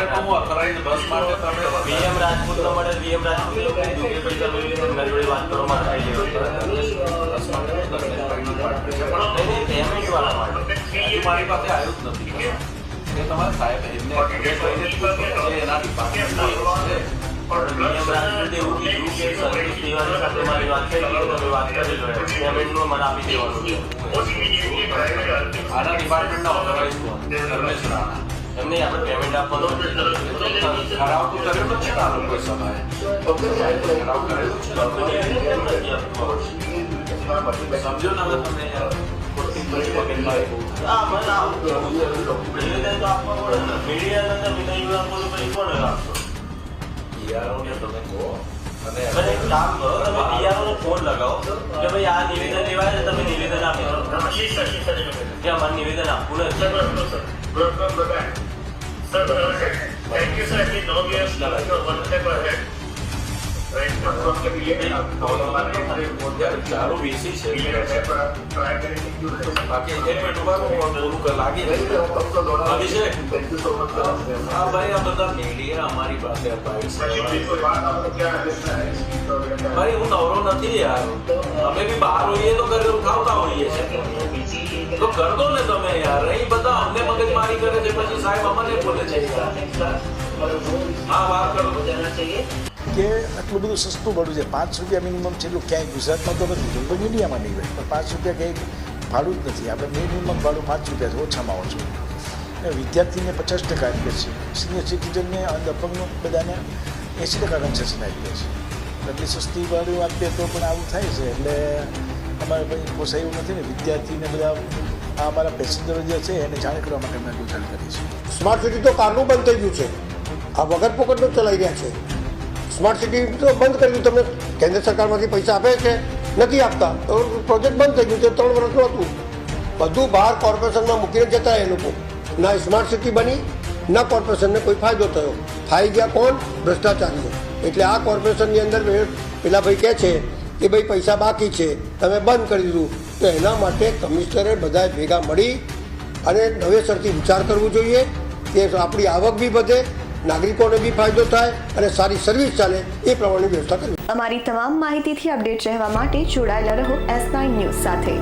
માટે તો હું અખરાઈને બસ માટે તમે વીએમ રાજપૂતનો મળે વીએમ રાજપૂત લોકો કીધું કે પૈસા મેળવી મારી જોડે વાત કરો મારે થઈ બસ માટે તો પેમેન્ટ વાળા માટે હજુ મારી પાસે આવ્યું જ નથી એ તમારા સાહેબ એમને એના ડિપાર્ટમેન્ટના છે. વીએમ રાજપૂત એવું કીધું કે સંતોષ તિવારી સાથે મારી વાત થઈ ગઈ તમે વાત કરી લો પેમેન્ટનું મને આપી દેવાનું છે. આના ડિપાર્ટમેન્ટના ઓથોરાઇઝ ધર્મેશ રાણા એમને આપણે પેમેન્ટ આપવાનું ઠરાવ તો કર્યો નથી ને આ લોકોએ સભાએ ઠરાવ કરેલો છે સમજો ને હવે તમે યાર ખોટી મગજમારી બહુ થાય. નિવેદન તો આપવા પડે ને મીડિયા વિનય આપવાનું પછી કોણ આપશો? યારોને તમે કહો અને અને એક કામ કરો તમે ડીઆરઓને ફોન લગાવો કે ભાઈ આ નિવેદન લેવાય છે તમે નિવેદન આપી દો કે અમારે નિવેદન આપવું નથી. ચારો વીસી છે બાકી એક મિનિટ ઉભા રહો, હું બોલું લાગી અભિષેક હા ભાઈ આ બધા મીડિયા અમારી પાસે અપાય ભાઈ હું નવરો નથી યાર અમે બી બહાર હોઈએ તો ઘરે ઉઠાવતા હોઈએ છે તો કર દો ને તમે યાર અહીં બધા અમને મગજમારી કરે છે પછી સાહેબ અમને બોલે છે હા વાત કરો કે આટલું બધું સસ્તું પડ્યું છે 5 રૂપિયા મિનિમમ છે એટલું ક્યાંય ગુજરાતમાં તો નથી જોયું પણ ઇન્ડિયામાં નહીં હોય પણ 5 રૂપિયા ક્યાંય ભાડું જ નથી. આપણે મિનિમમ ભાડું 5 રૂપિયા છે ઓછામાં ઓછું. વિદ્યાર્થીને 50% આપીએ છીએ, સિનિયર સિટીઝનને અપંગ બધાને 80% કન્સેશન આપીએ છીએ. એટલી સસ્તી ભાડું આપીએ તો પણ આવું થાય છે એટલે અમારે કંઈ પોસાય એવું નથી ને. વિદ્યાર્થીને બધા આ અમારા પેસેન્જરો જે છે એને જાણ કરવા માટે અમે ગુજરાત કરીએ છીએ. સ્માર્ટ સિટી તો કારનું બંધ થઈ ગયું છે, આ વગર પોકટનું ચલાવી રહ્યા છે. સ્માર્ટ સિટી તો બંધ કરી દીધું. તમને કેન્દ્ર સરકારમાંથી પૈસા આપે છે નથી આપતા તો પ્રોજેક્ટ બંધ થઈ ગયું છે. 3 વર્ષનું હતું બધું બહાર કોર્પોરેશનમાં મૂકીને જતા એ લોકો. ના સ્માર્ટ સિટી બની ના કોર્પોરેશનને કોઈ ફાયદો થયો. ફાઈ ગયા કોણ? ભ્રષ્ટાચારીઓ. એટલે આ કોર્પોરેશનની અંદર પેલા ભાઈ કહે છે કે ભાઈ પૈસા બાકી છે તમે બંધ કરી દીધું તો એના માટે કમિશનરે બધાએ ભેગા મળી અને નવેસરથી વિચાર કરવું જોઈએ કે આપણી આવક બી વધે, નાગરિકોને બી ફાયદો થાય અને સારી સર્વિસ ચાલે એ પ્રમાણેની વ્યવસ્થા કરવી. અમારી તમામ માહિતીથી અપડેટ રહેવા માટે જોડાયેલા રહો S9 ન્યૂઝ સાથે.